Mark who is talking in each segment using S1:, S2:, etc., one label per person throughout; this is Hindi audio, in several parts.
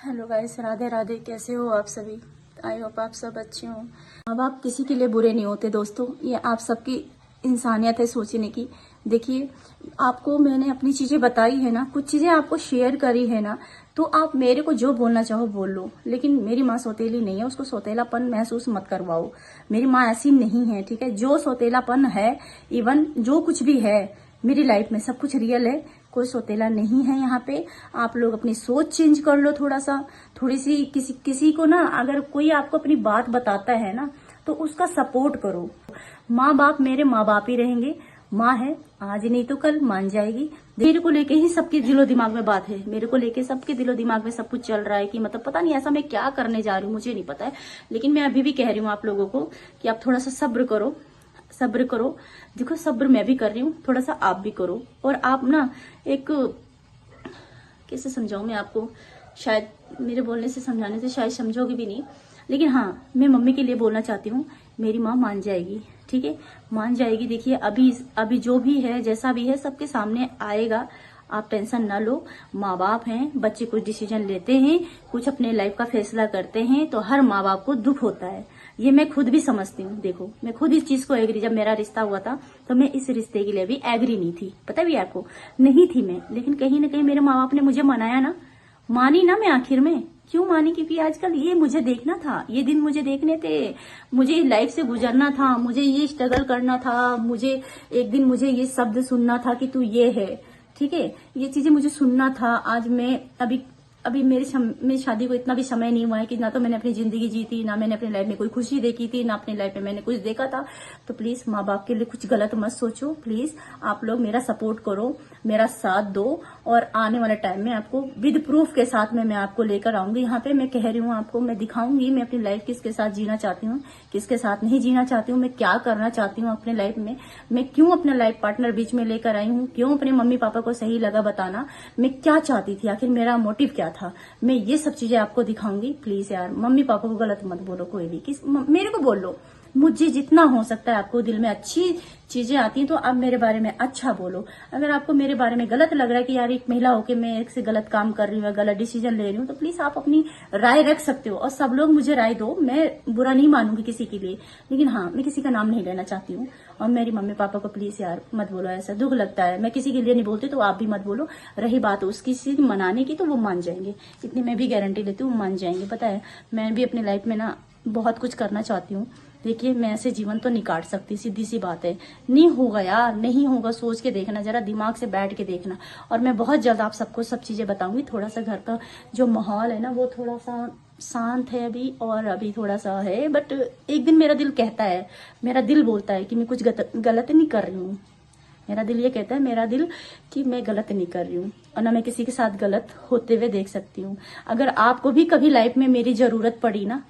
S1: Hello guys, Radhe Radhe. कैसे हो आप सभी? आई होप आप सब अच्छे हो। माँ बाप किसी के लिए बुरे नहीं होते दोस्तों, ये आप सबकी इंसानियत है सोचने की। देखिए, आपको मैंने अपनी चीजें बताई है ना, कुछ चीजें आपको शेयर करी है ना, तो आप मेरे को जो बोलना चाहो बोल लो। लेकिन मेरी माँ सौतेली नहीं है, उसको सौतेलापन महसूस मत करवाओ। मेरी माँ ऐसी नहीं है, ठीक है। जो सौतेलापन है, इवन जो कुछ भी है मेरी लाइफ में, सब कुछ रियल है। कोई सौतेला नहीं है यहाँ पे। आप लोग अपनी सोच चेंज कर लो थोड़ा सा, थोड़ी सी। किसी को ना, अगर कोई आपको अपनी बात बताता है ना, तो उसका सपोर्ट करो। माँ बाप मेरे माँ बाप ही रहेंगे। माँ है, आज नहीं तो कल मान जाएगी। मेरे को लेके ही सबके दिलो दिमाग में बात है, मेरे को लेके सबके दिलो दिमाग में सब कुछ चल रहा है कि मतलब पता नहीं ऐसा मैं क्या करने जा रही हूँ, मुझे नहीं पता है। लेकिन मैं अभी भी कह रही हूँ आप लोगों को कि आप थोड़ा सा सब्र करो, सब्र करो। देखो, सब्र मैं भी कर रही हूँ, थोड़ा सा आप भी करो। और आप ना, एक कैसे समझाऊं मैं आपको, शायद मेरे बोलने से, समझाने से शायद समझोगे भी नहीं। लेकिन हाँ, मैं मम्मी के लिए बोलना चाहती हूँ, मेरी माँ मान जाएगी, ठीक है, मान जाएगी। देखिए, अभी जो भी है, जैसा भी है, सबके सामने आएगा। आप टेंशन ना लो। माँ बाप हैं, बच्चे कुछ डिसीजन लेते हैं, कुछ अपने लाइफ का फैसला करते हैं, तो हर माँ बाप को दुख होता है। ये मैं खुद भी समझती हूँ। देखो, मैं खुद इस चीज को एग्री, जब मेरा रिश्ता हुआ था तो मैं इस रिश्ते के लिए भी एग्री नहीं थी, पता भी आपको, नहीं थी मैं। लेकिन कहीं ना कहीं मेरे माँ बाप ने मुझे मनाया ना, मानी ना मैं आखिर में। क्यों मानी? क्योंकि आजकल ये मुझे देखना था, ये दिन मुझे देखने थे, मुझे लाइफ से गुजरना था, मुझे ये स्ट्रगल करना था, मुझे एक दिन मुझे ये शब्द सुनना था कि तू ये है, ठीक है। ये चीजें मुझे सुनना था। आज मैं अभी मेरी शादी को इतना भी समय नहीं हुआ है कि ना तो मैंने अपनी जिंदगी जी थी, ना मैंने अपनी लाइफ में कोई खुशी देखी थी, ना अपनी लाइफ में मैंने कुछ देखा था। तो प्लीज माँ बाप के लिए कुछ गलत मत सोचो। प्लीज आप लोग मेरा सपोर्ट करो, मेरा साथ दो। और आने वाले टाइम में आपको विद प्रूफ के साथ में मैं आपको लेकर आऊंगी। यहाँ पे मैं कह रही हूँ आपको, मैं दिखाऊंगी मैं अपनी लाइफ किसके साथ जीना चाहती हूँ, किसके साथ नहीं जीना चाहती हूँ, मैं क्या करना चाहती हूँ अपने लाइफ में, मैं क्यों अपना लाइफ पार्टनर बीच में लेकर आई हूँ, क्यों अपने मम्मी पापा को सही लगा बताना, मैं क्या चाहती थी, आखिर मेरा मोटिव क्या था। मैं ये सब चीजें आपको दिखाऊंगी। प्लीज यार, मम्मी पापा को गलत मत बोलो कोई भी, मेरे को बोल लो। मुझे जितना हो सकता है, आपको दिल में अच्छी चीजें आती हैं तो आप मेरे बारे में अच्छा बोलो। अगर आपको मेरे बारे में गलत लग रहा है कि यार एक महिला होकर मैं एक से गलत काम कर रही हूँ, गलत डिसीजन ले रही हूँ, तो प्लीज आप अपनी राय रख सकते हो। और सब लोग मुझे राय दो, मैं बुरा नहीं मानूंगी किसी के लिए। लेकिन हाँ, मैं किसी का नाम नहीं लेना चाहती हूँ। और मेरी मम्मी पापा को प्लीज यार मत बोलो ऐसा, दुख लगता है। मैं किसी के लिए नहीं बोलती, तो आप भी मत बोलो। रही बात उसकी चीज मनाने की, तो वो मान जाएंगे, इतनी मैं भी गारंटी लेती हूँ, मान जाएंगे। पता है, मैं भी अपनी लाइफ में ना बहुत कुछ करना चाहती हूँ। देखिए, मैं ऐसे जीवन तो नहीं काट सकती, सीधी सी बात है। नहीं होगा यार, नहीं होगा। सोच के देखना, जरा दिमाग से बैठ के देखना। और मैं बहुत जल्द आप सबको सब चीजें बताऊंगी। थोड़ा सा घर का जो माहौल है ना, वो थोड़ा सा शांत है अभी, और अभी थोड़ा सा है। बट एक दिन मेरा दिल कहता है, मेरा दिल बोलता है कि मैं कुछ गलत नहीं कर रही हूँ। मेरा दिल ये कहता है, मेरा दिल, कि मैं गलत नहीं कर रही हूँ, और ना मैं किसी के साथ गलत होते हुए देख सकती हूँ। अगर आपको भी कभी लाइफ में मेरी जरूरत पड़ी ना,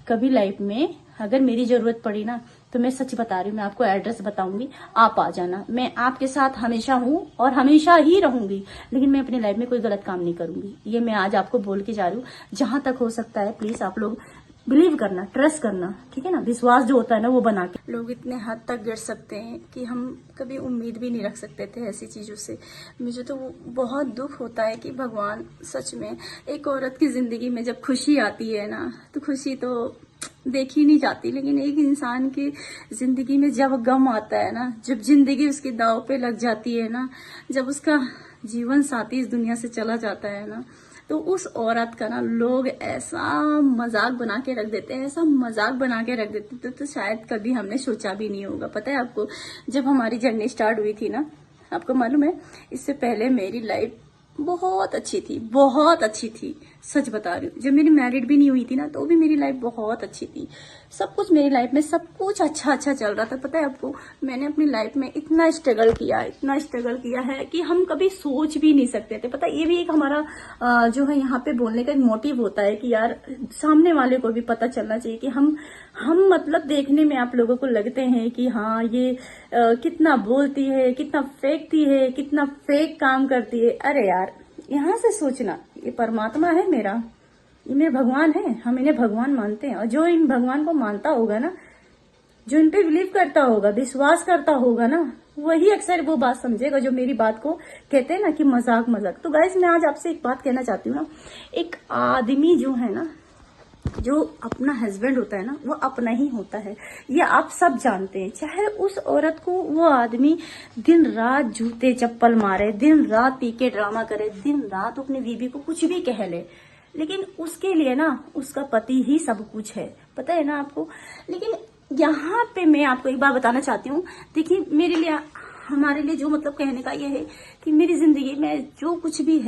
S1: कभी लाइफ में अगर मेरी जरूरत पड़ी ना, तो मैं सच बता रही हूँ, मैं आपको एड्रेस बताऊंगी, आप आ जाना। मैं आपके साथ हमेशा हूँ और हमेशा ही रहूंगी। लेकिन मैं अपनी लाइफ में कोई गलत काम नहीं करूंगी, ये मैं आज आपको बोल के जा रही हूँ। जहां तक हो सकता है प्लीज आप लोग बिलीव करना, ट्रस्ट करना, ठीक है ना। विश्वास जो होता है ना, वो बना के। लोग इतने हद तक गिर सकते हैं कि हम कभी उम्मीद भी नहीं रख सकते थे ऐसी चीजों से। मुझे तो बहुत दुख होता है कि भगवान सच में, एक औरत की जिंदगी में जब खुशी आती है ना, तो खुशी तो देखी नहीं जाती। लेकिन एक इंसान की जिंदगी में जब गम आता है ना, जब जिंदगी उसकी दांव पे लग जाती है ना, जब उसका जीवन साथी इस दुनिया से चला जाता है ना, तो उस औरत का ना लोग ऐसा मजाक बना के रख देते हैं, ऐसा मजाक बना के रख देते थे, तो शायद कभी हमने सोचा भी नहीं होगा। पता है आपको, जब हमारी जर्नी स्टार्ट हुई थी ना, आपको मालूम है, इससे पहले मेरी लाइफ बहुत अच्छी थी, बहुत अच्छी थी। सच बता रही हूँ, जब मेरी मैरिड भी नहीं हुई थी ना, तो भी मेरी लाइफ बहुत अच्छी थी। सब कुछ मेरी लाइफ में, सब कुछ अच्छा अच्छा चल रहा था। पता है आपको, मैंने अपनी लाइफ में इतना स्ट्रगल किया, इतना स्ट्रगल किया है कि हम कभी सोच भी नहीं सकते थे। पता है, ये भी एक हमारा जो है यहाँ पे बोलने का एक मोटिव होता है कि यार सामने वाले को भी पता चलना चाहिए कि हम मतलब देखने में आप लोगों को लगते हैं कि हाँ ये कितना बोलती है, कितना फेंकती है, कितना फेक काम करती है। अरे यार, यहाँ से सोचना, ये परमात्मा है मेरा, ये मेरे भगवान है, हम इन्हें भगवान मानते हैं। और जो इन भगवान को मानता होगा ना, जो इन पे बिलीव करता होगा, विश्वास करता होगा ना, वही अक्सर वो बात समझेगा जो मेरी बात को कहते हैं ना कि मजाक मजाक। तो गाइस मैं आज आपसे एक बात कहना चाहती हूँ ना, एक आदमी जो है ना, जो अपना हस्बैंड होता है ना, वो अपना ही होता है, ये आप सब जानते हैं। चाहे उस औरत को वो आदमी दिन रात जूते चप्पल मारे, दिन रात पी के ड्रामा करे, दिन रात अपनी बीवी को कुछ भी कह ले, लेकिन उसके लिए ना उसका पति ही सब कुछ है, पता है ना आपको। लेकिन यहाँ पे मैं आपको एक बात बताना चाहती हूँ। देखिए मेरे लिए, हमारे लिए जो मतलब कहने का ये है कि मेरी जिंदगी में जो कुछ भी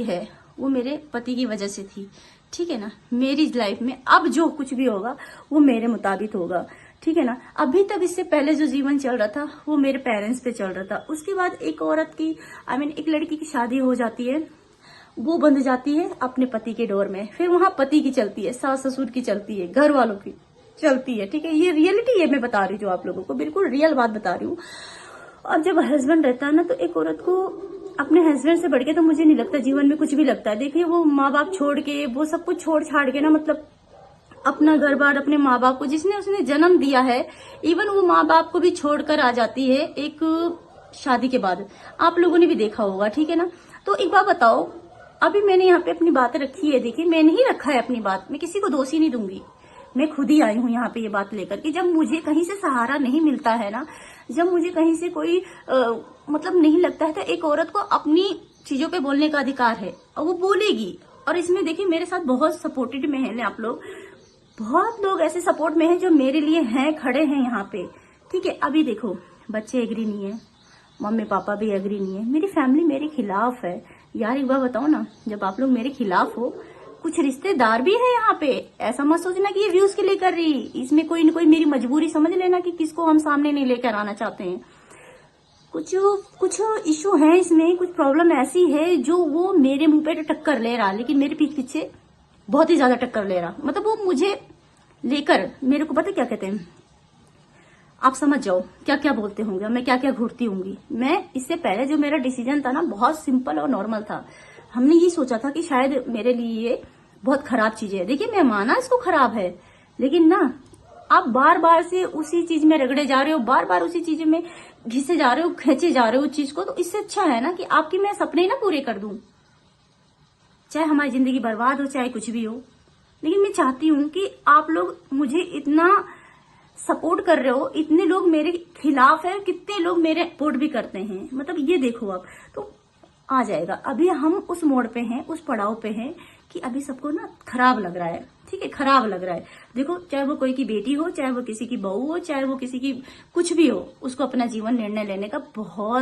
S1: है वो मेरे पति की वजह से थी, ठीक है ना। मेरी लाइफ में अब जो कुछ भी होगा वो मेरे मुताबिक होगा, ठीक है ना। अभी तक इससे पहले जो जीवन चल रहा था वो मेरे पेरेंट्स पे चल रहा था। उसके बाद एक औरत की एक लड़की की शादी हो जाती है, वो बंध जाती है अपने पति के डोर में, फिर वहां पति की चलती है, सास ससुर की चलती है, घर वालों की चलती है, ठीक है। ये रियलिटी है, मैं बता रही हूँ जो आप लोगों को, बिल्कुल रियल बात बता रही हूँ। और जब हस्बैंड रहता है ना, तो एक औरत को अपने हस्बैंड से बढ़ के तो मुझे नहीं लगता जीवन में कुछ भी लगता है। देखिए वो माँ बाप छोड़ के, वो सब कुछ छोड़ छाड़ के ना, मतलब अपना घर बार, अपने माँ बाप को जिसने उसने जन्म दिया है, इवन वो माँ बाप को भी छोड़कर आ जाती है एक शादी के बाद। आप लोगों ने भी देखा होगा, ठीक है ना। तो एक बात बताओ, अभी मैंने यहाँ पे अपनी बात रखी है, देखिए मैंने ही रखा है अपनी बात, मैं किसी को दोषी नहीं दूंगी, मैं खुद ही आई हूँ यहाँ पे ये बात लेकर कि जब मुझे कहीं से सहारा नहीं मिलता है ना, जब मुझे कहीं से कोई मतलब नहीं लगता है, तो एक औरत को अपनी चीजों पे बोलने का अधिकार है और वो बोलेगी। और इसमें देखिए मेरे साथ बहुत सपोर्टेड में है आप लोग, बहुत लोग ऐसे सपोर्ट में हैं जो मेरे लिए हैं, खड़े हैं यहाँ पे, ठीक है। अभी देखो बच्चे एग्री नहीं है, मम्मी पापा भी एग्री नहीं है, मेरी फैमिली मेरे खिलाफ है। यार एक बार बताओ ना, जब आप लोग मेरे खिलाफ हो, कुछ रिश्तेदार भी है यहाँ पे, ऐसा मत सोचना कि ये व्यूज के लिए कर रही, इसमें कोई न कोई मेरी मजबूरी समझ लेना कि किसको हम सामने नहीं लेकर आना चाहते हैं। कुछ इशू है इसमें, कुछ प्रॉब्लम ऐसी है जो वो मेरे मुंह पे टक्कर ले रहा, लेकिन मेरे पीठ पीछे बहुत ही ज्यादा टक्कर ले रहा। मतलब वो मुझे लेकर, मेरे को पता क्या कहते हैं, आप समझ जाओ क्या क्या बोलते होंगे, मैं क्या क्या घूरती होंगी। मैं इससे पहले जो मेरा डिसीजन था ना, बहुत सिंपल और नॉर्मल था। हमने ये सोचा था कि शायद मेरे लिए ये बहुत खराब चीज है। देखिए मैं माना इसको खराब है, लेकिन ना आप बार बार से उसी चीज में रगड़े जा रहे हो, बार बार उसी चीज में घिसे जा रहे हो, खींचे जा रहे हो चीज को, तो इससे अच्छा है ना कि आपकी मैं सपने ना पूरे कर दूं, चाहे हमारी जिंदगी बर्बाद हो, चाहे कुछ भी हो। लेकिन मैं चाहती हूँ कि आप लोग मुझे इतना सपोर्ट कर रहे हो, इतने लोग मेरे खिलाफ है, कितने लोग मेरे सपोर्ट भी करते हैं, मतलब ये देखो आप तो आ जाएगा। अभी हम उस मोड़ पे हैं, उस पड़ाव पे हैं कि अभी सबको ना खराब लग रहा है, ठीक है, खराब लग रहा है। देखो चाहे वो कोई की बेटी हो, चाहे वो किसी की बहू हो, चाहे वो किसी की कुछ भी हो, उसको अपना जीवन निर्णय लेने का बहुत